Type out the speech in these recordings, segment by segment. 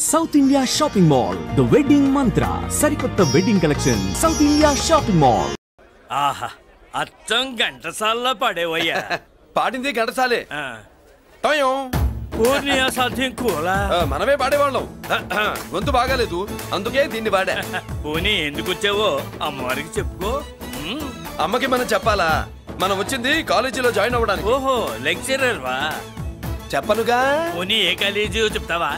South India shopping mall the wedding మంత్ర సరికొత్త wedding collection south India shopping mall. ఆహా అచ్చం ఘంటసాల్లో పాడేవయ్యా. పాడింది ఘంటసాలే. పూర్ణియ సాధ్యం కూలా మనమే పాడేవాళ్ళం. గొంతు బాగాలేదు అందుకే దీన్ని పాడా. పోనీ ఎందుకు వచ్చావో అమ్మవారికి చెప్పుకో. అమ్మకి మనం చెప్పాలా? మనం వచ్చింది కాలేజీలో జాయిన్ అవ్వడానికి. ఓహో లెక్చరర్ వా? చెప్పనుగా. పోనీ ఏ కాలేజీ చెప్తావా?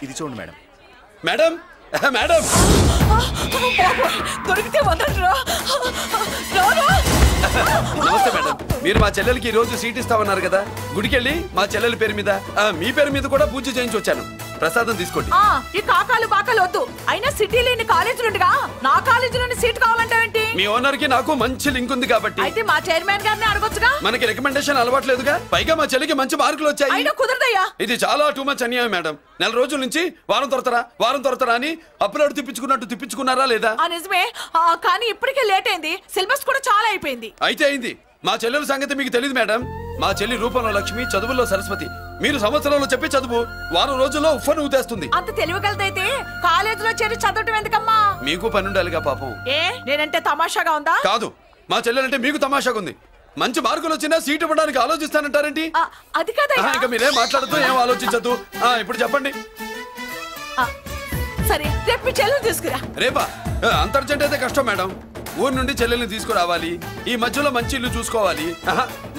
ఇది చూడండి మేడం. మేడం మేడం దొరికితే నమస్తే మేడం. మీరు మా చెల్లెలకి ఈ రోజు సీట్ ఇస్తామన్నారు కదా, గుడికెళ్ళి మా చెల్లెల పేరు మీద మీ పేరు మీద కూడా పూజ చేయించి వచ్చాను. ప్రసాదం తీసుకోండి. ఈ కాకాలు బాకాలు వద్దు. అయినా సిటీలో ఇన్ని కాలేజీలు ఉండగా నా కాలేజీలోని సీట్ కావాలంటావేంటి? మీ ఓనర్ కి నాకు మంచి లింక్ ఉంది కాబట్టి. అయితే మా చైర్మన్ గారిని అడగొచ్చుగా. మనకి రికమెండేషన్ అలవాట్లేదుగా. పైగా మా చెల్లికి మంచి మార్కులు వచ్చాయి. అయినా కుదరదయ్యా. ఇది చాలా టూ మచ్ అన్యాయం మేడం. నెల రోజుల నుంచి వారం తొరతరా అని అప్లోడ్ తిప్పించుకున్నట్టు తిప్పించుకున్నారా లేదా? నిజమే, కానీ ఇప్పటికే లేట్ అయింది. సిలబస్ కూడా చాలా అయిపోయింది. అయితే అయింది. మా చెల్లెల సంగతి మీకు తెలియదు మేడం. మా చెల్లి రూపంలో లక్ష్మి, చదువుల్లో సరస్వతి. మీరు సంవత్సరంలో చెప్పి చదువు వారం రోజుల్లో ఉఫ్ఫను ఊతేస్తుంది. అంత తెలివిగలదైతే కాలేజీలో చేరి చదవటం ఎందుకమ్మా? మీకు పని ఉండాలిగా పాపం. నేనంటే తమాషాగా ఉందా? కాదు, మా చెల్లెలంటే మీకు తమాషాగా ఉంది. మంచి మార్కులు వచ్చినా సీట్ ఇవ్వడానికి ఆలోచిస్తానంటారేంటి? అది కాదయ్యా. ఇంకా మీరేం మాట్లాడుతూ ఏం ఆలోచించద్దు. ఇప్పుడు చెప్పండి. సరే రేపు మీ చెల్లెలు తీసుకురా. రేపా? అంత అర్జెంట్ అయితే కష్టం మేడం. ఊరు నుండి చెల్లెల్ని తీసుకురావాలి. ఈ మధ్యలో మంచి ఇల్లు చూసుకోవాలి.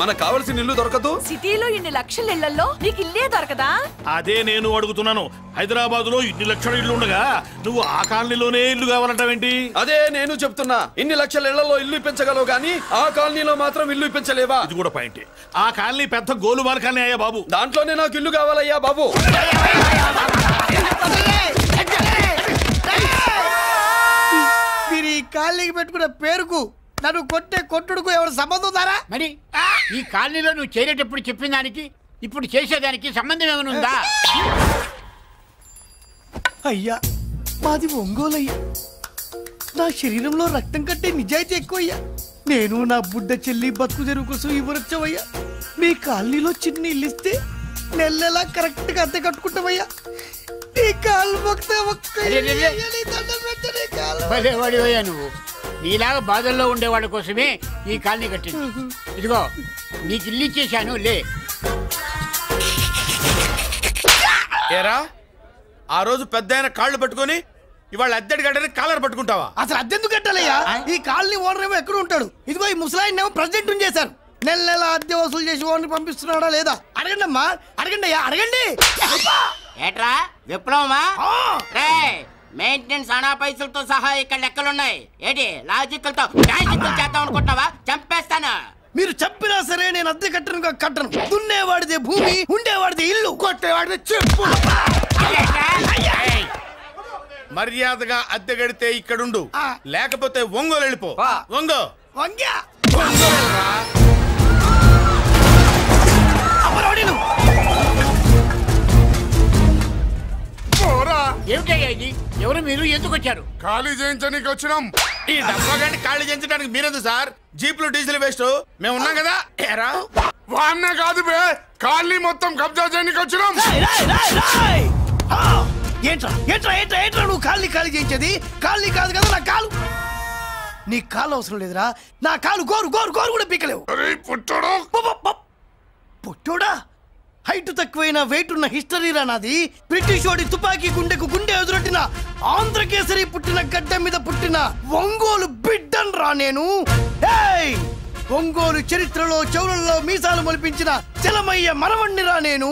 మనకు కావాల్సిన ఇల్లు దొరకదు. సిటీలో ఇన్ని లక్షల ఇళ్లలో నీకు ఇల్లే దొరకదా? అదే నేను అడుగుతున్నాను. హైదరాబాద్ లో ఇన్ని లక్షల ఇల్లు ఉండగా నువ్వు ఆ కాలనీలోనే ఇల్లు కావాలంటావేంటి? అదే నేను చెప్తున్నా. ఇన్ని లక్షల ఇళ్లలో ఇల్లు ఇప్పించగలవు గానీ ఆ కాలనీలో మాత్రం ఇల్లు ఇప్పించలేవా? ఇది కూడా పాయింట్. ఆ కాలనీ పెద్ద గోలుమాల కాలనీ అయ్యా బాబు. దాంట్లోనే నాకు ఇల్లు కావాలయ్యా బాబు. మీరు ఈ కాలనీకి పెట్టుకున్న పేరుకు నన్ను కొట్టే కొట్టుడుకు ఎవరు సంబంధం ఉందారా? మరి ఈ కాలనీలో నువ్వు చేరేటప్పుడు చెప్పిన దానికి ఇప్పుడు చేసేదానికి సంబంధం ఏమైనా ఉందా? అయ్యా మాది ఒంగోలు అయ్యా. నా శరీరంలో రక్తం కట్టే నిజాయితీ ఎక్కువ అయ్యా. నేను నా బుడ్డ చెల్లి బతుకు తెరువు కోసం ఇవ్వరొచ్చావయ్యా. మీ కాలనీలో చిన్న ఇల్లు ఇస్తే నెలలా కరెక్ట్ గా అద్దె కట్టుకుంటామయ్యా. భలేవాడివయ్యా నువ్వు. నీలాగా బాధల్లో ఉండేవాళ్ళ కోసమే ఈ కాలనీ కట్టింది. ఇదిగో నీకు ఇల్లు ఇచ్చేశాను లే. ఏరా ఆ రోజు పెద్ద కాళ్ళు పట్టుకొని ఇవాళ అద్దెడి గడ్డని కాలర్ పట్టుకుంటావా? అసలు అద్దెందుకు కట్టాలయ్యా? ఈ కాలనీ ఓనర్ ఏమో ఎక్కడ ఉంటాడు? ఇదిగో ఈ ముసలాయిని ఏమో ప్రెసిడెంట్ చేశారు. నెల నెల అద్దె వసూలు చేసి ఓనర్ పంపిస్తున్నాడా లేదా అడగండి అమ్మా. అడగండి అయ్యా అడగండి. ఏట్రా విప్లవమా? మెయింటెనెన్స్ అనా పైసలతో సహా ఇక్కడ లెక్కలున్నాయి. ఏంటి లాజికల్ తో చేద్దాం అనుకుంటావా? చంపేస్తాను. మీరు చెప్పినా సరే నేను అద్దె కట్టను. దున్నేవాడిదే భూమి, ఉండేవాడిదే ఇల్లు, కొట్టేవాడిదే చెప్పు. మర్యాదగా అద్దె గడితే ఇక్కడుండు, లేకపోతే ఒంగోలు వెళ్ళిపో. ఒంగో ఏమిటయ్యా ఇది? ఎవరు మీరు? ఎందుకు వచ్చారు? ఖాళీ చేయించడానికి వచ్చినాం. ఈ డబ్బా గంట ఖాళీ చేయించడానికి మీరెందు సార్? జీప్లు డీజిల్ వేస్ట్, మేము ఉన్నాం కదా. ఏరా వాన్న కాదు బే, ఖాళీ మొత్తం కబ్జా చేయడానికి వచ్చినాం. ఏంట్రా నువ్వు ఖాళీ చేయించేది? ఖాళీ కాదు కదా నా కాలు. నీ కాలు అవసరం లేదురా. నా కాలు గోరు కూడా పీకలేవు. పుట్టోడా? హైట్ తక్కువైన వెయిట్ ఉన్న హిస్టరీరా నాది. బ్రిటిష్ వాడి తుపాకీ గుండెకు గుండె ఎదురొట్టిన ఆంధ్రకేసరి పుట్టిన గడ్డ మీద పుట్టిన ఒంగోలు బిడ్డన్ రా నేను. ఒంగోలు చరిత్రలో చౌరల్లో మీసాలు మొలిపించిన చలమయ్య మనవణ్ణి రా నేను.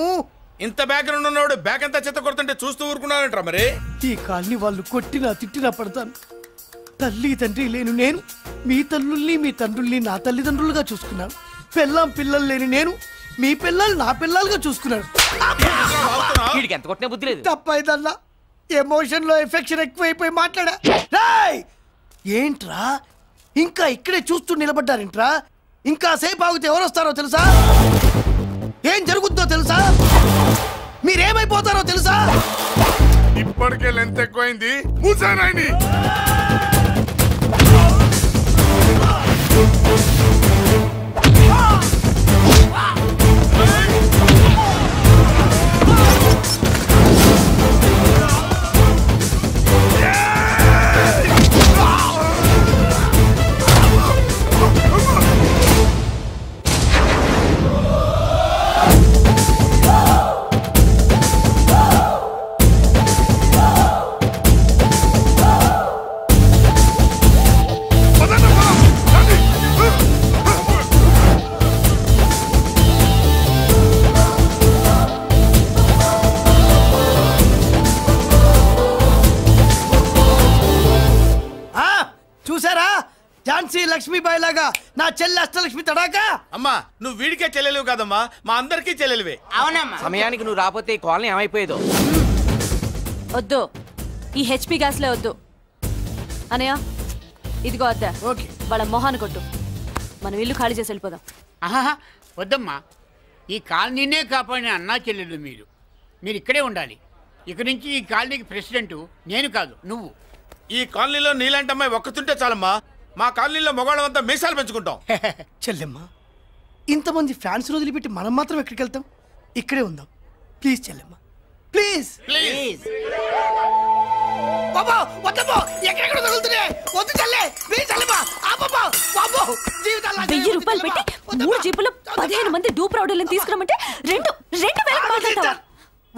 ఇంత బ్యాక్గ్రౌండ్ ఉన్నవాడు బ్యాక్ అంతా చెత్త కొడుతుంటే చూస్తూ ఊరుకున్నారంట. మరి ఈ కాల్ని వాళ్ళు కొట్టినా తిట్టినా పడతాను. తల్లి తండ్రి లేను నేను మీ తల్లుల్ని మీ తండ్రుల్ని నా తల్లిదండ్రులుగా చూసుకున్నాను. పెళ్ళాం పిల్లలు లేని నేను మీ పిల్లలు నా పిల్లలుగా చూసుకున్నాడు. తప్పైదల్లా ఎమోషన్ లో ఎఫెక్షన్ ఎక్కువైపోయి మాట్లాడా. ఏంట్రా ఇంకా ఇక్కడే చూస్తూ నిలబడ్డారేంట్రా? ఇంకా సేపు ఆగితే ఎవరు వస్తారో తెలుసా? ఏం జరుగుద్దో తెలుసా? మీరేమైపోతారో తెలుసా? ఇప్పటికే లెంత్ ఎక్కువైంది. మూసానాయని లక్ష్మీబాయి లాగా నా చెల్లి అష్టలక్ష్మి తడాకా. అమ్మా నువ్వు వీడికే చెల్లెలివి కాదమ్మా, మా అందరికీ చెల్లెలివే. అవునమ్మా. సమయానికి నువ్వు రాకపోతే ఈ కాలనీ ఏమైపోయేదో. వద్దు, ఈ హెచ్పి గ్యాస్లే వద్దు. అనయ్య ఇదిగో అద్దా. ఓకే. వాళ్ళ మొహాన్ని కొట్టు. మనం ఇల్లు ఖాళీ చేసి వెళ్ళిపోదాం. ఆహా వద్దమ్మా, ఈ కాలనీనే కాపాడిన అన్నా చెల్లెలు మీరు ఇక్కడే ఉండాలి. ఇక నుంచి ఈ కాలనీకి ప్రెసిడెంట్ నేను కాదు, నువ్వు. ఈ కాలనీలో నీలాంటి అమ్మాయి ఒక్కతుంటే చాలమ్మా, మా కాలనీలో మగవాళ్ళంతా మీసాలు పెంచుకుంటాం. చెల్లెమ్మ, ఇంతమంది ఫ్యాన్స్ వదిలిపెట్టి మనం మాత్రం ఎక్కడికి వెళ్తాం? ఇక్కడే ఉందాం ప్లీజ్ చెల్లెమ్మ, ప్లీజ్. ప్లీజ్. బాబా వద్దమ్మా, ఎక్కడెక్కడ తగులుతున్నాయి, వద్దు చెల్లె, ప్లీజ్ చెల్లెమ్మ, ఆపమ్మా బాబు. జీవితాలు 1000 రూపాయలు పెట్టి 3 జీపులు 15 మంది డూప్ రౌడీలను తీసుకురమంటే 2,000 మాట్లాడతావా?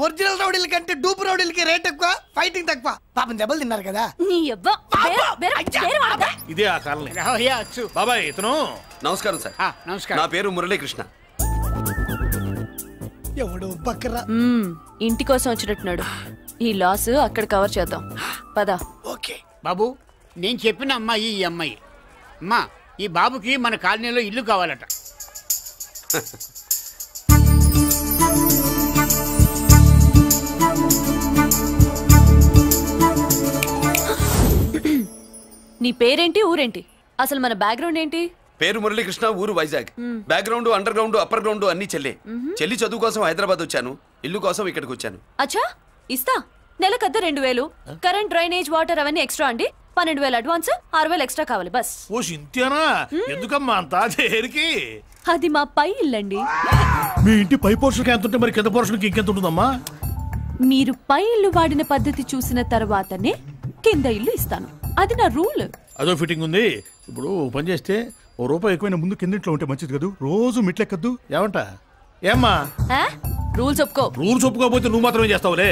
ఒరిజినల్ రౌడీల కంటే డూప్ రౌడీలకి రేట్ ఎక్కువ, ఫైటింగ్ తక్కువ. పాపం దెబ్బలు తిన్నారు కదా. నీ అబ్బా ఇదే ఆ కాలనీ. అచ్చు బాబాయ్ ఇతను. నమస్కారం సార్. నమస్కారం. నా పేరు మురళీకృష్ణ. ఎవడు బక్కరా. ఇంటి కోసం వచ్చినట్టున్నాడు. ఈ లాస్ అక్కడ కవర్ చేద్దాం పద. ఓకే బాబు, నేను చెప్పిన అమ్మాయి ఈ అమ్మాయి. అమ్మా, ఈ బాబుకి మన కాలనీలో ఇల్లు కావాలట. నీ పేరేంటి, ఊరేంటి, అసలు మన బ్యాక్గ్రౌండ్ ఏంటి? పేరు మురళీకృష్ణ, ఊరు Vizag. Background, under ground, upper ground అన్ని చెల్లి. చెల్లి చదువు కోసం హైదరాబాద్ వచ్చాను, ఇల్లు కోసం ఇక్కడికి వచ్చాను. అచ్చా, ఇస్తా. నెలకద్ద 2000, కరెంట్, డ్రైనేజ్, వాటర్ అవన్నీ ఎక్స్ట్రా అండి. 12,000 అడ్వాన్స్, 6,000 ఎక్స్ట్రా కావాలి బస్. ఓ సింతేనా? ఎందుకమ్మా అంతా దేనికి? అది మా పై ఇల్లండి. మీ ఇంటి పై పోర్షన్కి ఎంత ఉంటే మరి కింద పోర్షన్కి ఇంకెంత ఉంటుందమ్మా? మీరు పై ఇల్లు వాడిన పద్ధతి చూసిన తర్వాతనే కింద ఇల్లు ఇస్తాను. అది నా రూల్. అదో ఫిట్టింగ్ ఉంది. ఇప్పుడు పని చేస్తే ₹1 ఎక్కువైనా ముందు కిందింట్లో ఉంటే మంచిది కదా, రోజు మిట్లెక్కద్దు. ఏమంటా? ఏమ్మా రూల్స్ ఒప్పుకో. రూల్స్ ఒప్పుకోకపోతే నువ్వు మాత్రమే చేస్తావులే.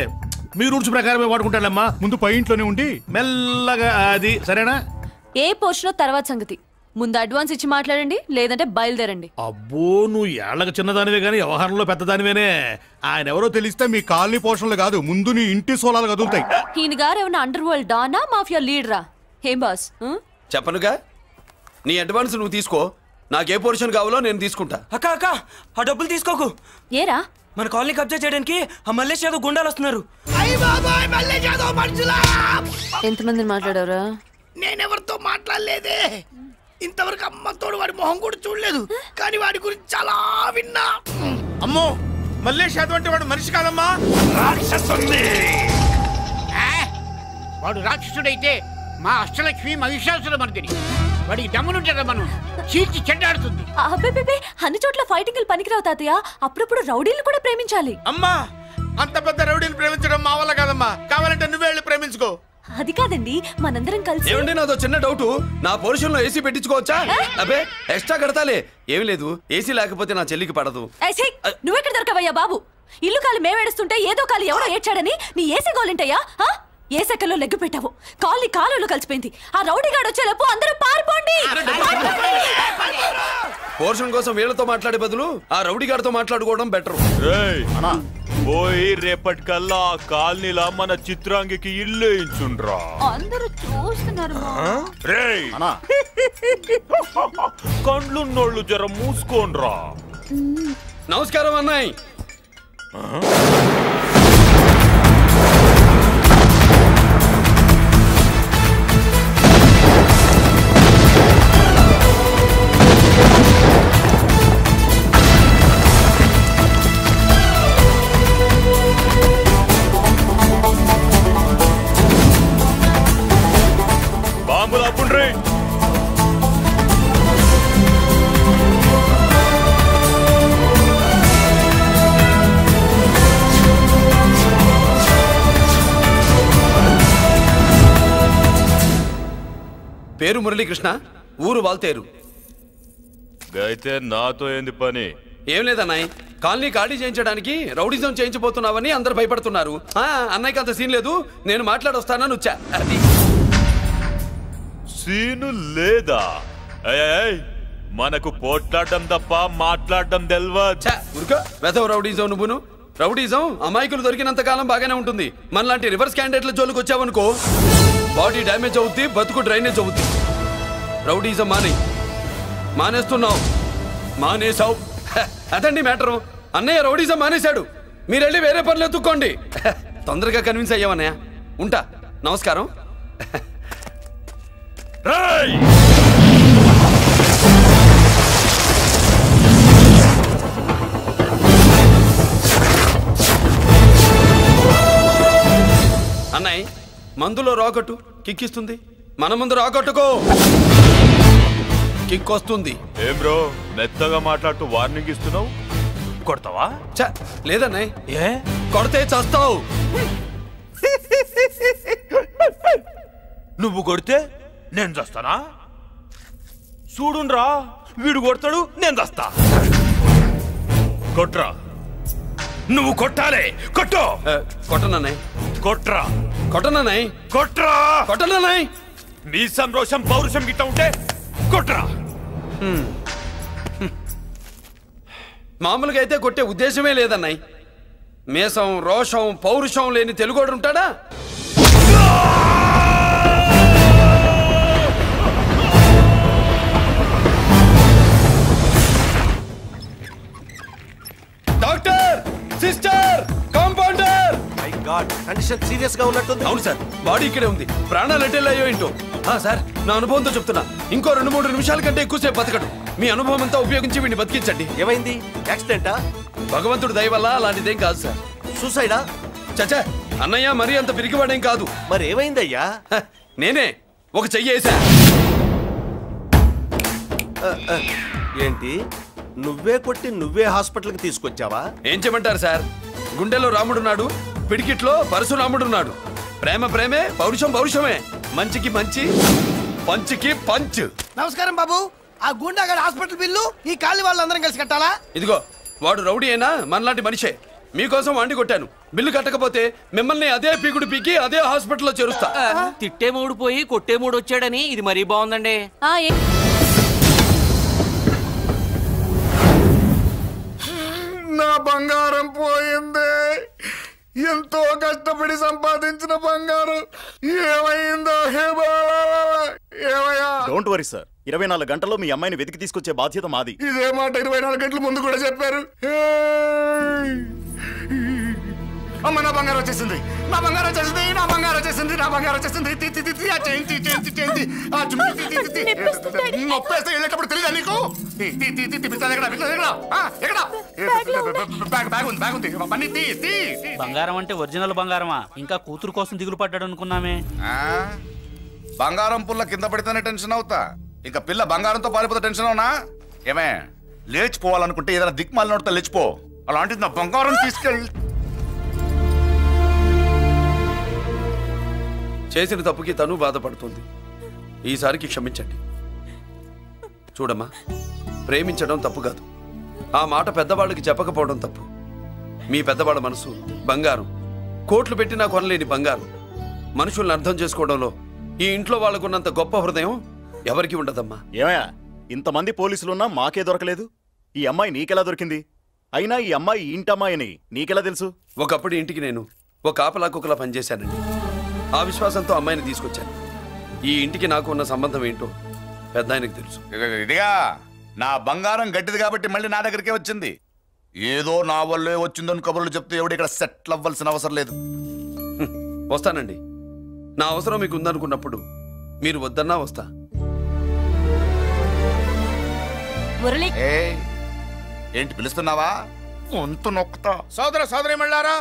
మీ రూల్స్ ప్రకారమే వాడుకుంటానమ్మా. ముందు పై ఇంట్లోనే ఉండి మెల్లగా అది, సరేనా? ఏ పోర్షన్ తర్వాత సంగతి. ముందు అడ్వాన్స్ ఇచ్చి మాట్లాడండి, లేదంటే బయలుదేరండి. అబ్బో, నువ్వు ఏళ్ళకి చిన్నదానివే గానీ వ్యవహారంలో పెద్దదానివేనే. ఆయన ఎవరో తెలిస్తే మీ కాలనీ పోషణలు కాదు, ముందు నీ ఇంటి సోలాలు కదులుతాయి. ఈయన గారు ఏమన్నా అండర్ వరల్డ్ డానా, మాఫియా లీడరా? ఏం బాస్? చెప్పనుగా, నీ అడ్వాన్స్ నువ్వు తీసుకో, నాకే పోర్షన్ కావాలో నేను తీసుకుంటా. అక్క అక్క, ఆ డబ్బులు తీసుకోకు. ఏరా? మన కాలనీ కబ్జా చేయడానికి ఆ మల్లేష్ యాదవ్ గుండాలు వస్తున్నారు. ఎంతమందిని మాట్లాడారా? నేనెవరితో మాట్లాడలేదే. ఇంతవరకు అమ్మతోడు వాడి మొహం కూడా చూడలేదు, కానీ వాడి గురించి చాలా విన్నా. అమ్మో, మల్లేష్ యాదవ్ అంటే వాడు మనిషి కాదమ్మా, రాక్షసుని. వాడు రాక్షసుడైతే మా అష్టలక్ష్మి మహిషాసుల మర్దిని. వాడికి దమ్మునుంటారా మనం చీల్చి చెడ్డాడుతుంది. అబ్బే, అన్ని చోట్ల ఫైటింగ్ పనికిరావు తాతయ్య. అప్పుడప్పుడు రౌడీలు కూడా ప్రేమించాలి. అమ్మా, అంత పెద్ద రౌడీని ప్రేమించడం మా వల్ల కాదమ్మా. కావాలంటే నువ్వే వెళ్ళి ప్రేమించుకో. అది కాదండి, మనందరం కలిసి. ఏమండి, నాదో చిన్న డౌట్. నా పోర్షన్ లో ఏసీ పెట్టించుకోవచ్చా? అబ్బే, ఎక్స్ట్రా కడతాలే. ఏమి లేదు, ఏసీ లేకపోతే నా చెల్లికి పడదు. నువ్వెక్కడ దొరకవయ్యా బాబు? ఇల్లు కాలి మేమేడుస్తుంటే ఏదో కాలి ఎవరో ఏడ్చాడని నీ ఏసీ గోలింటయ్యా? ఏ సెకల్లో లెగ్గు పెట్టావు, కాలి కాలులో కలిసిపోయింది. ఆ రౌడీ గాడు వచ్చేలోపు అందరూ పారిపోండి. పోర్షన్ కోసం వీళ్ళతో మాట్లాడే బదులు ఆ రౌడీ గారితో మాట్లాడుకోవడం బెటర్. పోయి రేపటికల్లా ఆ కాలనీలా మన చిత్రాంగికి ఇల్లు ఇచ్చుండ్రా. అందరూ చూస్తున్నారు. రేయ్, కండ్లున్నోళ్ళు జర మూసుకోండ్రా. నమస్కారం అన్నాయ్. బాంబులు ఆపుండ్రీ. పేరు మురళీకృష్ణ, ఊరు వాల్తేరు. అయితే నాతో ఏంది పని? ఏం లేదన్నాయ్, కాలనీ ఖాళీ చేయించడానికి రౌడిజం చేయించబోతున్నావని అందరు భయపడుతున్నారు. అన్నయ్యకి అంత సీన్ లేదు, నేను మాట్లాడొస్తానని వచ్చా. అది సీను లేదా? మనకు పోట్లాడడం తప్ప మాట్లాడడం తెల్వదు. వెధవ రౌడీజం. నువ్వును రౌడీజం అమాయకులు దొరికినంత కాలం బాగానే ఉంటుంది. మనలాంటి రివర్స్ క్యాండిడేట్ల జోలికి వచ్చావనుకో, బాడీ డ్యామేజ్ అవుద్ది, బతుకు డ్రైనేజ్ అవుద్ది. రౌడీజం మానే. మానేస్తున్నావు. మానేసావు. అదండి మ్యాటరు. అన్నయ్య రౌడీజం మానేశాడు. మీరెళ్ళి వేరే పనులు ఎత్తుక్కోండి. తొందరగా కన్విన్స్ అయ్యామన్నయ్య. ఉంటా. నమస్కారం. అన్నయ్య మందులో రాకట్టు కిక్కిస్తుంది. మన ముందు రాకట్టుకో, కిక్ వస్తుంది. ఏం బ్రో మెత్తగా మాట్లాడుతూ వార్నింగ్ ఇస్తున్నావు? కొడతావా? లేదన్నయ్య. ఏ కొడితే చస్తావు. నువ్వు కొడితే నేను చస్తానా? చూడుండ్రా, వీడు కొడతాడు, నేను చస్తా. కొట్రా. నువ్వు కొట్టాలి. కొట్టు. కొట్టనన్నయ్య. కొట్రా. కొట్టనన్నయ్య. కొట్రా. కొట్టనన్నయ్య. నీ సంతోషం పౌరుషం గిట్ట ఉంటే కొట్రా. మామూలుగా అయితే కొట్టే ఉద్దేశమే లేదన్నయ్య. మేషం రోషం పౌరుషం లేని తెలుగోడు ఉంటాడా? Doctor, sister, compounder. My God, condition serious గా ఉన్నట్టుంది. అవును సార్, బాడీ ఇక్కడే ఉంది. ప్రాణాలు ఎట్టెళ్ళాయో ఏంటో. సార్, నా అనుభవంతో చెప్తున్నా, ఇంకో 2-3 నిమిషాల కంటే ఎక్కువసేపు బతకడు. మీ అనుభవం అంతా ఉపయోగించి వీడిని బతికించండి. ఏమైంది? యాక్సిడెంటా? భగవంతుడి దయ వల్ల అలాంటిదేం కాదు సార్. సూసైడా? చచ్చా, అన్నయ్య మరీ అంత పిరికివాడేం కాదు. మరి ఏమైందయ్యా? నేనే ఒక చెయ్యి వేసా. ఏంటి, నువ్వే కొట్టి నువ్వే హాస్పిటల్కి తీసుకొచ్చావా? ఏం చేయమంటారు సార్, గుండెలో రాముడున్నాడు, పిడికిట్లో పరశురాముడున్నాడు. ప్రేమ ప్రేమే, పౌరుషం పౌరుషమే. మంచికి మంచి, పంచికి పంచ్. నమస్కారం బాబు. ఆ గుండాగడ్ హాస్పిటల్ బిల్లు ఈ కాలి వాళ్ళందరం కలిసి కట్టాలా? ఇదిగో, వాడు రౌడీ అయినా మనలాంటి మనిషే. మీకోసం వండి కొట్టాను. బిల్లు కట్టకపోతే మిమ్మల్ని అదే పీకుడు పీకి అదే హాస్పిటల్లో చేరుస్తా. తిట్టే మూడు పోయి కొట్టే మూడు వచ్చాడని ఇది మరీ బాగుందండి. నా బంగారం పోయింది. ఎంతో కష్టపడి సంపాదించిన బంగారం ఏమైందో? ఏమయ్యా? డోంట్ వరీ సార్, 24 గంటల్లో మీ అమ్మాయిని వెతికి తీసుకొచ్చే బాధ్యత మాది. ఇదే మాట 24 గంటల ముందు కూడా చెప్పారు. అమ్మ, నా బంగారం వచ్చేసింది, నా బంగారం వచ్చేసింది, నా బంగారం వచ్చేసింది, నా బంగారం వచ్చేసింది. నొప్పేస్తే వెళ్ళేటప్పుడు తెలియదా నీకు? బంగారం అంటే ఒరిజినల్ బంగారమా? ఇంకా కూతురు కోసం దిగులు పడ్డాడు అనుకున్నామే. బంగారం పుల్ల కింద పడితేనే టెన్షన్ అవుతా, ఇంకా పిల్ల బంగారంతో పారిపోతే టెన్షన్ అవునా? ఏమే, లేచిపోవాలనుకుంటే ఏదైనా దిక్మాలినోడితో లేచిపో. అలాంటిది నా బంగారం తీసుకెళ్ళి. చేసిన తప్పుకి తను బాధపడుతుంది. ఈసారికి క్షమించండి. చూడమ్మా, ప్రేమించడం తప్పు కాదు. ఆ మాట పెద్దవాళ్ళకి చెప్పకపోవడం తప్పు. మీ పెద్దవాళ్ళ మనసు బంగారం. కోట్లు పెట్టినా కొనలేని బంగారం. మనుషుల్ని అర్థం చేసుకోవడంలో ఈ ఇంట్లో వాళ్ళకున్నంత గొప్ప హృదయం ఎవరికి ఉండదమ్మా. ఏమయ్యా, ఇంతమంది పోలీసులున్నా మాకే దొరకలేదు. ఈ అమ్మాయి నీకెలా దొరికింది? అయినా ఈ అమ్మాయి ఇంటమ్మాయి అని నీకెలా తెలుసు? ఒకప్పుడు ఇంటికి నేను ఒక ఆపలా కుక్కలా పనిచేశానండి. ఆ విశ్వాసంతో అమ్మాయిని తీసుకొచ్చాను. ఈ ఇంటికి నాకు ఉన్న సంబంధం ఏంటో పెద్ద ఆయనకు తెలుసు. ఇదిగా నా బంగారం గట్టిది కాబట్టి మళ్ళీ నా దగ్గరికే వచ్చింది. ఏదో నా వల్లే వచ్చిందని కబుర్లు చెప్తే ఎవడు ఇక్కడ సెటిల్ అవ్వాల్సిన అవసరం లేదు. వస్తానండి. నా అవసరం మీకు ఉందనుకున్నప్పుడు మీరు వద్దన్నా వస్తా. ఏంటి పిలుస్తున్నావా? వంతు నొక్కుతా. సోదర సోదరి మళ్ళారా,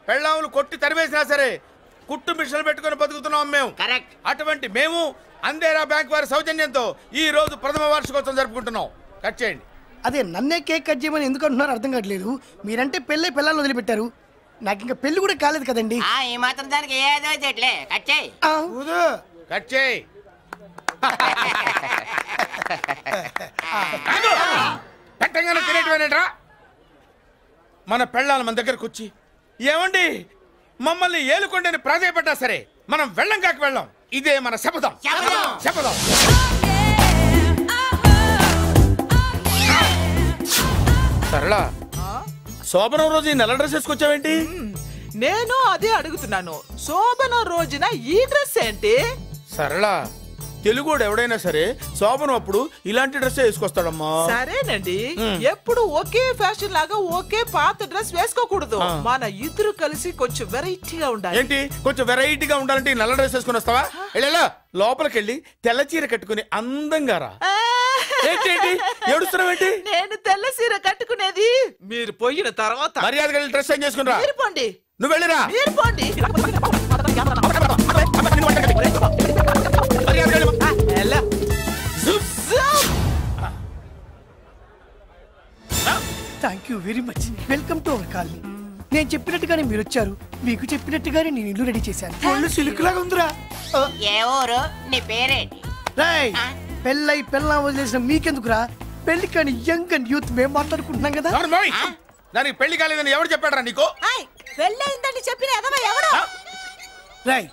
పెళ్ళాములు కొట్టి తరివేసినా సరే కుట్టు మిషన్లు పెట్టుకుని బతుకుతున్నాం మేము. అటువంటి మేము అందేరా బ్యాంక్ వారి సౌజన్యంతో ఈ రోజు ప్రథమ వార్షికోత్సవం జరుపుకుంటున్నాం. కట్ చేయండి. అదే నన్నే కేక్ కట్ చేయమని ఎందుకు అంటున్నారో అర్థం కావట్లేదు. మీరంటే పెళ్ళే పిల్లలు వదిలిపెట్టారు, నాకు ఇంకా పెళ్లి కూడా కాలేదు కదండి. ఈ మాత్రం దానికి ఏదో చెట్లే. కట్ చేయి. కట్ చేయి. పెట్టంగానే తినేటివేనేట్రా? మన పెళ్ళాలు మన దగ్గరకు వచ్చి ఏమండి మమ్మల్ని ఏలుకొండని ప్రాధాయపడ్డా సరే మనం వెళ్ళం కాక వెళ్ళాం. ఇదే మన శపథం. శపథం. సరళ, శోభనం రోజు ఈ నల్ల డ్రెస్ వేసుకొచ్చావేంటి? నేను అదే అడుగుతున్నాను. శోభన రోజున ఈ డ్రెస్ ఏంటి? సరళ, తెలుగుడు ఎవడైనా సరే శోభనం అప్పుడు ఇలాంటి డ్రెస్ వేసుకొస్తాడమ్మా. సరేనండి, ఎప్పుడు ఒకే ఫ్యాషన్ లాగా ఒకే పాత డ్రెస్ వేసుకోకూడదు. మన ఇద్దరు కలిసి కొంచెం వెరైటీగా ఉండాలి. ఏంటి కొంచెం వెరైటీగా ఉండాలంటే నల్ల డ్రెస్ వేసుకుని వస్తావా? వెళ్ళా లోపలికి వెళ్ళి తెల్ల చీర కట్టుకుని అందంగా రా. ఏడుస్తున్నావేంటి? నేను తెల్ల చీర కట్టుకునేది మీరు పోయిన తర్వాత. మర్యాదగా వెళ్ళి డ్రెస్ చేంజ్ చేసుకుని రా. మీరు పోండి. నువ్వు వెళ్ళిరా. మీరు పోండి. Thank you very much. Welcome to our colony. నేను చెప్పినట్టుగానే మీరు వచ్చారు, మీకు చెప్పినట్టుగానే నేను ఇల్లు రెడీ చేశాను. ఒళ్ళు సిల్క్ లాగా ఉందిరా. ఏ ఊరు? నీ పేరేంటి? రాయ్, పెళ్ళై పెళ్ళా వదిలేసిన మీకెందుకురా? పెళ్లి కాని యంగ్ అండ్ యూత్ మేము మాట్లాడుకుంటున్నాం కదా. దానికి పెళ్లి కాలేదని ఎవరు చెప్పాడరా నీకు? పెళ్ళయిందని చెప్పిన ఎదవ ఎవడు? రాయ్,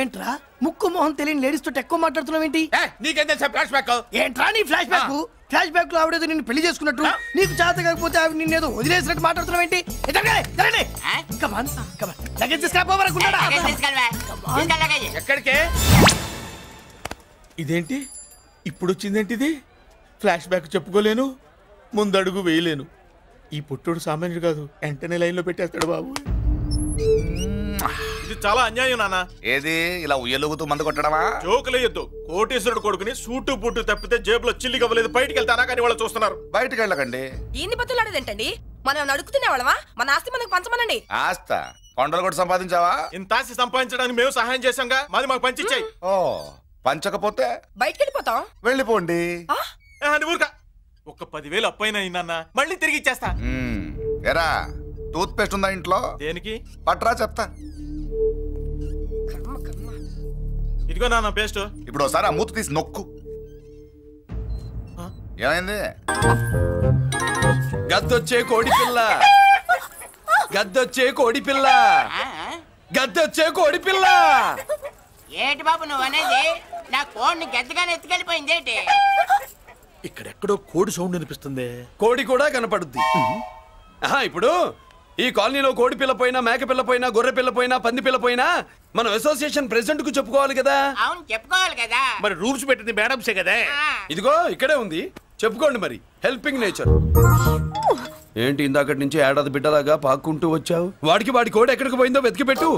ఏంట్రా ముక్కు మొహం తెలియని లేడీస్ తోటి ఎక్కువ మాట్లాడుతున్నావు ఏంటి? నీకేం తెలుసా ఫ్లాష్ బ్యాక్? ఏంట్రా నీ ఫ్లాష్ బ్యాక్? ఫ్లాష్ బ్యాక్ లో ఆవిడేదో నిన్ను పెళ్లి చేసుకున్నట్టు, నీకు చేత కాకపోతే ఆవిడ నిన్నేదో వదిలేసినట్టు మాట్లాడుతున్నావు ఏంటి? ఎక్కడికే? ఇదేంటి ఇప్పుడు వచ్చిందేంటి? ఇది ఫ్లాష్ బ్యాక్ చెప్పుకోలేను, ముందడుగు వేయలేను. ఈ పుట్టుడు సామాన్యుడు కాదు, వెంటనే లైన్ లో పెట్టేస్తాడు బాబు. ఇది చాలా అన్యాయం నాన్న. ఏది ఇలా ఉయ్యలుగుతూ మందు కొట్టడమా? జోకులేయొద్దు. కోటేశ్వరుడు కొడుకుని సూటు బూటు తప్పితే జేబులో చిల్లి కవ్వలేదు, బయటికి వెళ్తానా కానీ వాళ్ళు చూస్తున్నారు. బయటికి వెళ్ళకండి. ఈయన్ని బతులాడేదేంటండి? మనం నడుకుతునే వాళ్ళమా? మన ఆస్తి మనకు పంచమనండి. ఆస్త కొండలు కూడా సంపాదించావా? ఇంత ఆస్తి సంపాదించడానికి మేము సహాయం చేశాంగా, మాది మాకు పంచిచ్చాయి. ఓ, పంచకపోతే బయటికి వెళ్ళిపోతాం. వెళ్ళిపోండి. ఊరుక. ఒక్క 10,000 అప్పైనా నాన్న, మళ్ళీ తిరిగి ఇచ్చేస్తా. ఎరా, టూత్ పేస్ట్ ఉందా ఇంట్లో? దేనికి? పట్రా చెప్తా. ఇదిగో నాన్న పేస్ట్. ఇప్పుడు ఒకసారి ఆ మూత తీసి నొక్కు. ఏమైంది? గద్దొచ్చే కోడి పిల్ల, గద్దొచ్చే కోడి పిల్ల, గద్దొచ్చే కోడి పిల్ల. ఏంటి బాబు నువ్వు అనేది? నా కోడిని గద్దగానే ఎత్తుకెళ్ళిపోయింది ఏంటి? ఇక్కడెక్కడో కోడి సౌండ్ అనిపిస్తుంది. కోడి కూడా కనపడుద్ది. ఇప్పుడు ఈ కాలనీలో కోడి పిల్ల పోయినా, మేక పిల్ల పోయినా, గొర్రె పిల్ల పోయినా, పంది పిల్ల పోయినా మనం అసోసియేషన్ ప్రెసిడెంట్ కు చెప్పుకోవాలి కదా. అవును, చెప్పుకోవాలి కదా. మరి రూల్స్ పెట్టింది మేడమ్సే కదా. ఇదిగో ఇక్కడే ఉంది, చెప్పుకోండి మరి. Helping nature. ఏంటి ఇందాకటి నుంచి ఏడాది బిడ్డలాగా పాక్కుంటూ వచ్చావు? వాడి కోడి ఎక్కడికి పోయిందో వెతికి పెట్టు.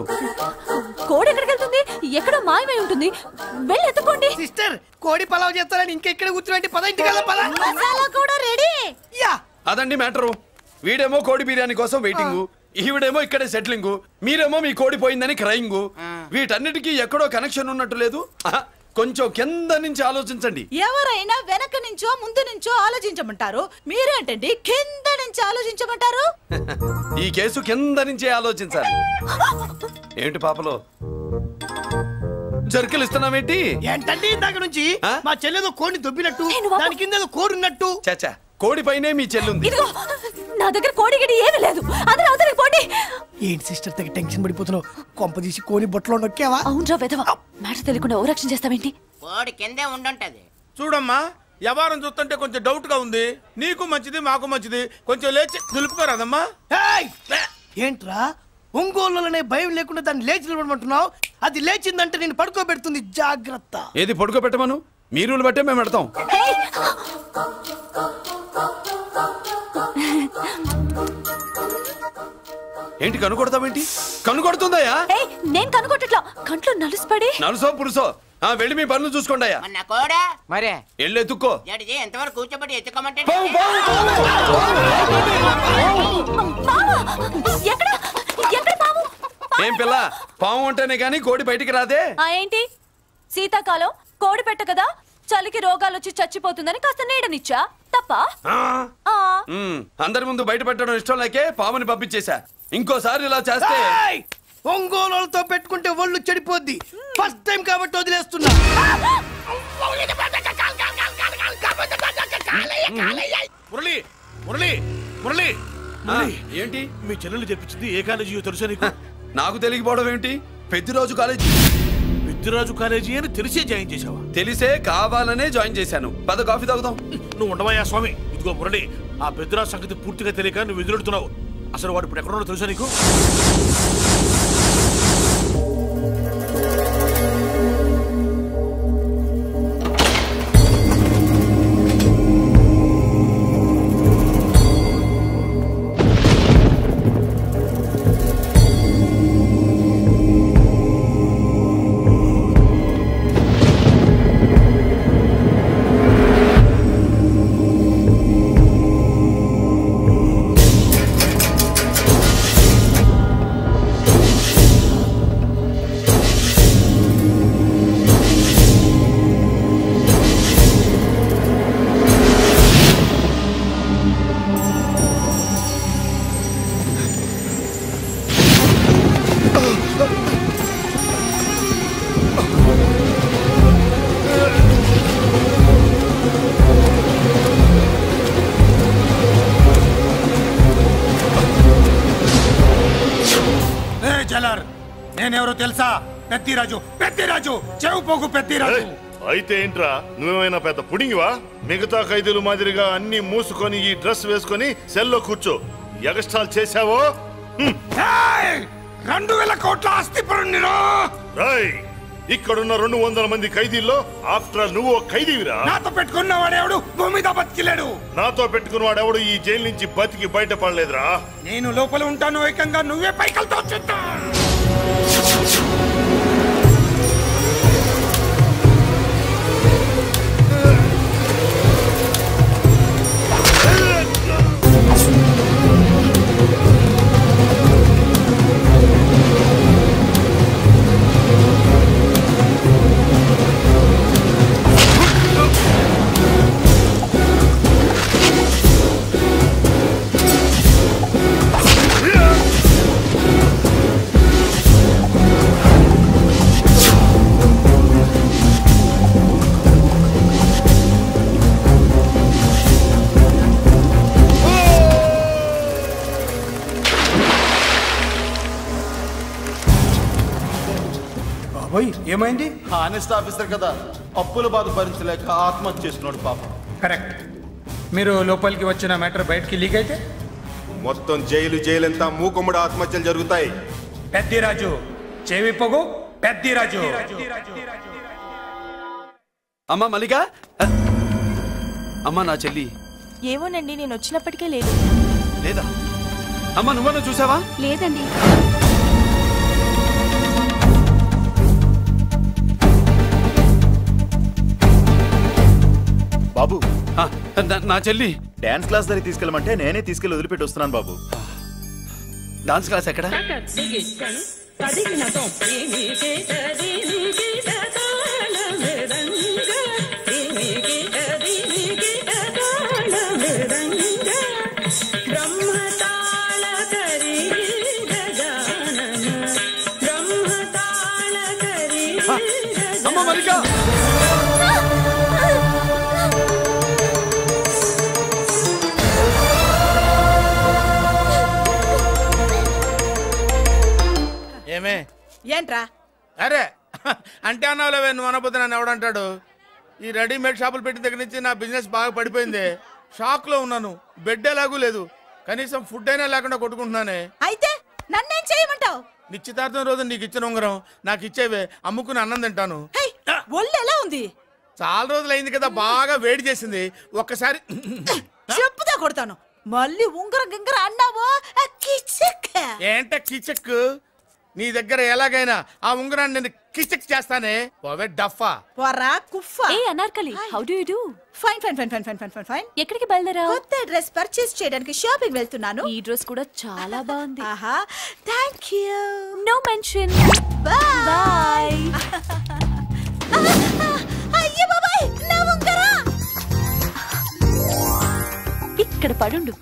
కోడి ఎక్కడికి వెళ్తుంది? ఎక్కడో మాయమై ఉంటుంది, వెళ్ళి ఎత్తుకోండి. సిస్టర్, కోడి పలావ్ చేస్తారని ఇంకెక్కడ కూర్చోండి. 10 మసాలా కూడా రెడీ. అదండి మ్యాటరు. వీడేమో కోడి బిర్యానీ కోసం వెయిటింగ్, ఈవిడేమో ఇక్కడే సెటిలింగ్, మీరేమో మీ కోడి పోయిందని క్రయింగ్. వీటన్నిటికీ ఎక్కడో కనెక్షన్ ఉన్నట్టు లేదు. కొంచెం కింద నుంచి ఆలోచించండి. ఎవరైనా వెనక నుంచో ముందు నుంచో ఆలోచించమంటారు, మీరేంటండి కింద నుంచి ఆలోచించమంటారు? ఈ కేసు కింద నుంచే ఆలోచించాలి. ఏంటి పాపలో జర్కలు ఇస్తున్నావేంటి? ఏంటండి ఇందాక నుంచి మా చెల్లెదో కోడిని దొబ్బినట్టు, దాని కింద కోడి ఉన్నట్టు. చాచా, కోడి పైనే మీ చెల్లుంది. నా దగ్గర కోడి గిడి ఏమీ లేదు. అందరూ అవతలికి పోండి. ఏంటి సిస్టర్ తెగ టెన్షన్ పడిపోతున్నావు? కొంప తీసి కోని బొట్టలో నొక్కావా? అవునరా వెధవ, మ్యాటర్ తెలియకుండా ఓ రక్షణ చేస్తావేంటి? కోడి కిందే ఉండుంటది. చూడమ్మా, వ్యవహారం చూస్తుంటే కొంచెం డౌట్ గా ఉంది. నీకు మంచిది, మాకు మంచిది. కొంచెం లేచి నిలుపుకోరాదమ్మా. ఏంట్రా ఒంగోలులోనే భయం లేకుండా దాన్ని లేచి నిలబడమంటున్నావు? అది లేచిందంటే నేను పడుకోబెడుతుంది, జాగ్రత్త. ఏది పడుకోబెట్టమను? మీరు బట్టే మేము పెడతాం. ఏంటి కనుకొడతావేంటి? కనుకొడుతుందయ్యా? నేను కనుకొట్టట్లా, కంట్లో నలుసుపడి. నలుసో పురుసో వెళ్ళి మీ పనులు చూసుకోండి. మరే వెళ్ళి ఎత్తుక్కో. ఎంతవరకు కూర్చోబెట్టి ఎత్తుకోమంటే ఏం పిల్ల, పాము ఉంటేనే గాని కోడి బయటికి రాదే. ఏంటి శీతాకాలం కోడి పెట్ట కదా, చలికి రోగాలు వచ్చి చచ్చిపోతుందని కాస్త నీడనిచ్చా, తప్ప? అందరి ముందు బయట పెట్టడం ఇష్టం లేకే పాముని పంపించేశా. ఇంకోసారి ఇలా చేస్తే ఒంగోలుతో పెట్టుకుంటే ఒళ్ళు చెడిపోద్ది. ఫస్ట్ టైం కాబట్టి వదిలేస్తున్నా. మురళి మురళి మురళి ఏంటి మీ చెల్లెలు చెప్పించింది? ఏ కాలేజీ తెలుసా నీకు? నాకు తెలియకపోవడం ఏంటి? పెద్దిరాజు కాలేజీ. పెద్దిరాజు కాలేజీ అని తెలిసే జాయిన్ చేసావా? తెలిసే కావాలనే జాయిన్ చేశాను. పద కాఫీ తాగుదాం. నువ్వు ఉండవయ్యా స్వామి. ఇదిగో మురళి, ఆ పెద్దిరాజు సంగతి పూర్తిగా తెలియక నువ్వు ఎదురెడుతున్నావు. అసలు వాడు ఇప్పుడు ఎక్కడున్నాడో తెలుసా నీకు? చలర్ నేనెవరో తెలుసా? పెద్దిరాజు, పెద్దిరాజు, చెవు పోగు పెద్దిరాజు. అయితే ఏంట్రా, నువ్వేమైనా పెద్ద పుడింగివా? మిగతా ఖైదీలు మాదిరిగా అన్ని మూసుకొని ఈ డ్రెస్ వేసుకొని సెల్లో కూర్చో. ఎగస్ట్రాల్ చేశావో 2000 కోట్ల ఆస్తి పరుణ్ణిరో. ఇక్కడున్న 200 మంది ఖైదీల్లో ఆఫ్టర్ నువ్వు ఖైదీవిరా. నాతో పెట్టుకున్నవాడెవడు భూమి మీద బతికిలేడు. నాతో పెట్టుకున్నవాడెవడు ఈ జైలు నుంచి బతికి బయటపడలేదురా. నేను లోపల ఉంటాను, ఏకంగా నువ్వే పైకలతో చూద్దా. ఏమైంది? హానెస్ట్ ఆఫీసర్ కదా, అప్పుల బాధ భరించలేక ఆత్మహత్య చేసుకున్నాడు పాపం. కరెక్ట్. మీరు లోపలికి వచ్చిన మ్యాటర్ బయటికి లీక్ అయితే మొత్తం జైలంతా మూకుమ్మడి ఆత్మహత్యలు జరుగుతాయి. పెద్దిరాజు, చెవి పొగు పెద్దిరాజు. అమ్మా మల్లిక, అమ్మా నా చెల్లి. ఏమోనండి, నేను వచ్చినప్పటికే లేదు. లేదా? అమ్మా నువ్వన్నా చూసావా? లేదండి. బాబు, నా చెల్లి డాన్స్ క్లాస్ దగ్గర తీసుకెళ్ళమంటే నేనే తీసుకెళ్ళి వదిలిపెట్టి వస్తున్నాను బాబు. డాన్స్ క్లాస్ ఎక్కడ? అమ్మ మల్లిక, ఏమే? ఏంట్రా? అరే అంటే అన్నావులేవే, నువ్వు అనబోతే నన్ను ఎవడంటాడు? ఈ రెడీమేడ్ షాపులు పెట్టిన దగ్గర నుంచి నా బిజినెస్ బాగా పడిపోయింది. షాక్ లో ఉన్నాను, బెడ్ ఎలాగూ లేదు, కనీసం ఫుడ్ అయినా లేకుండా కొట్టుకుంటున్నానే. అయితే నన్నేం చేయమంటావు? నిశ్చితార్థం రోజు నీకు ఇచ్చిన ఉంగరం నాకు ఇచ్చేవే, అమ్ముకుని అన్నం తింటాను. ఒళ్ళు ఎలా ఉంది? చాలా రోజులు అయింది కదా, బాగా వేడి చేసింది. ఒక్కసారి చెప్పుదా కొడతాను. మళ్ళీ ఉంగరం గింగర అన్నావో ఏంట కిచక్? నీ దగ్గర ఎలాగైనా ఆ ఉంగరాన్ని నేను కిచక్ చేస్తానే. పోవే డఫా. పోరా కుఫా. ఏ Anarkali, how do you do? Fine fine fine fine fine fine fine fine. ఎక్కడికి బయలుదేరావు? కొత్త డ్రెస్ పర్చేస్ చేయడానికి షాపింగ్ వెళ్తున్నాను. ఈ డ్రెస్ కూడా చాలా బాగుంది. ఆహా, థాంక్యూ. No mention. బై. అయ్యో బాబాయ్, నా ఉంగరా ఇక్కడ పడుండు.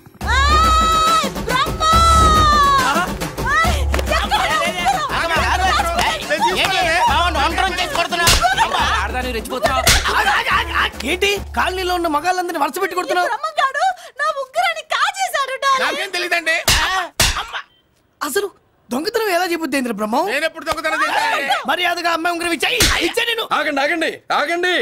ఏంటి కాలనీలో ఉన్న మగాళ్ళందరినీ వరుస పెట్టి కొడుతున్నావు? నా ఉంగరాన్ని కాజేశాడు. నాకేం తెలియదండి. అసలు దొంగతనం ఎలా చెబుద్ది బ్రహ్మం? నేను ఎప్పుడు దొంగతనం చేశాను? మర్యాదగా అమ్మాయి ఉంగరం ఇచ్చాయి. ఆగండి ఆగండి ఆగండి.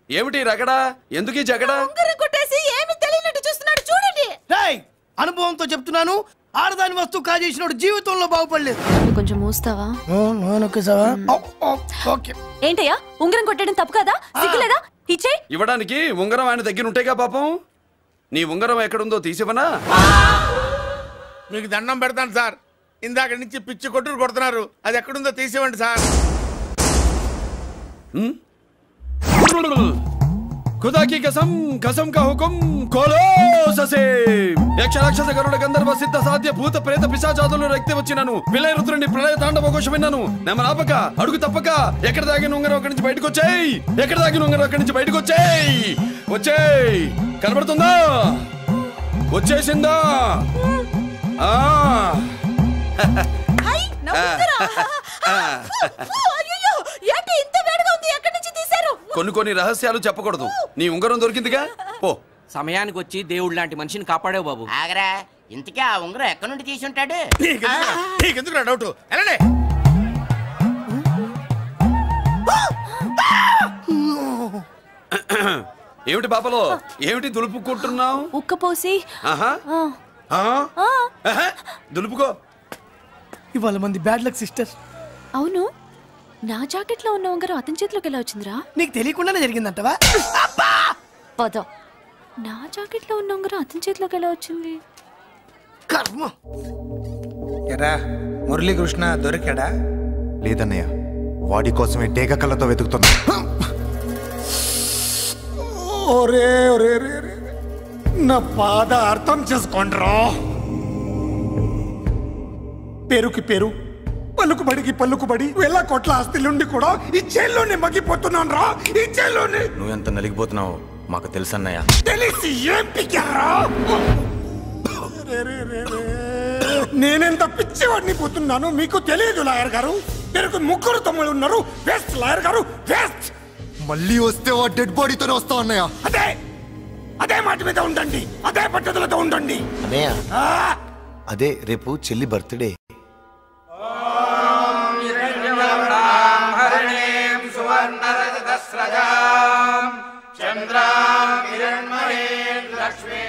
ఏమిటి రగడా? ఎందుకు జగడా? ఉంగరం కొట్టేసి ఏమీ తెలియనట్టు చూస్తున్నాడు, చూడండి. రేయ్, అనుభవంతో చెప్తున్నాను, ఆడదాని వస్తువు కాజేసినోడు జీవితంలో బాగుపడలేదు. కొంచెం మూస్తావా? ఏంటయ్యా, ఉంగరం కొట్టడం తప్పు కదా? సిగ్గులేదా? ఇచ్చే. ఇవ్వడానికి ఉంగరం ఆయన దగ్గర ఉంటేగా పాపం. నీ ఉంగరం ఎక్కడుందో తీసివనా? మీకు దండం పెడతాను సార్, ఇందాక నుంచి పిచ్చి కొట్టుడు కొడుతున్నారు, అది ఎక్కడుందో తీసివ్వండి సార్. खुदा की कसम, कसम का हुकुम, खोलो ससे. यक्ष राक्षस गरुड़ गंधर्व सिद्ध साध्य भूत प्रेत పిశాచాదులు రక్తి వచ్చినాను. విలయ రుద్రుని ప్రళయ తాండవ ఘోష విన్నాను. నమలాపక అడుగు తప్పక ఎక్కడ దాగిన ఉంగరం అక్కడి నుంచి బయటకు వచ్చేయ్. ఎక్కడ దాగిన ఉంగరం అక్కడి నుంచి బయటకు వచ్చేయ్. వచ్చేయ్. కనబడుతుందా? వచ్చేసిందా? ఆ హై, నా ఉంగరం. అయ్యో, ఏంటి ఇంత వేడిగా ఉంది? ఎక్కడి నుంచి తీశారు? కొన్ని రహస్యాలు చెప్పకూడదు. నీ ఉంగరం దొరికిందిగా, పో. సమయానికి వచ్చి దేవుడు లాంటి మనిషిని కాపాడావు బాబు. ఆగరా, ఇంతకీ ఆ ఉంగరం ఎక్కడి నుండి తీసి ఉంటాడు? నీకెందుకు డౌట్? వెళ్ళండి. ఏమిటి పాపలో ఏమిటి దులుపుకుంటున్నావు? ఉక్కపోసి దులుపుకో. ఇవాళ మంది బ్యాడ్ లక్ సిస్టర్. అవును, నా జాకెట్ లో ఉన్న ఉంగరం అతని చేతిలోకి ఎలా వచ్చిందిరా? నీకు తెలియకుండానే జరిగిందంటవా? పద. నా జాకెట్ లో ఉన్న ఉంగరం అతని చేతిలోకి ఎలా వచ్చింది? కర్మ. ఎరా మురళీకృష్ణ దొరికాడా? లేదన్నయ్య, వాడి కోసమే డేగ కళ్ళతో వెతుకుతున్నా. ఒరే ఒరే రే, నా బాధ అర్థం చేసుకోండిరా. పేరుకి పేరు, పలుకుబడికి పలుకుబడి వేల కోట్ల ఆస్తిలుండి కూడా ఈ జైల్లోనే మగ్గిపోతున్నాను రా. ఈ జైల్లోనే. నువ్వెంత నలిగిపోతున్నావు మాకు తెలుసన్నయ్య. తెలిసి ఏం పిక్కారా? నేనెంత పిచ్చివాడిని పోతున్నాను మీకు తెలియదు లాయర్ గారు. పేరుకు ముగ్గురు తమ్ముళ్ళు ఉన్నారు. వేస్ట్ లాయర్ గారు, వేస్ట్. మళ్ళీ వస్తే ఆ డెడ్ బాడీతోనే వస్తావు అన్నయ్య. అదే మాట మీద ఉండండి, అదే పట్టుదలతో ఉండండి అన్నయ్య. అదే రేపు చెల్లి బర్త్డే. చంద్రాం హిరణ్మయే లక్ష్మీ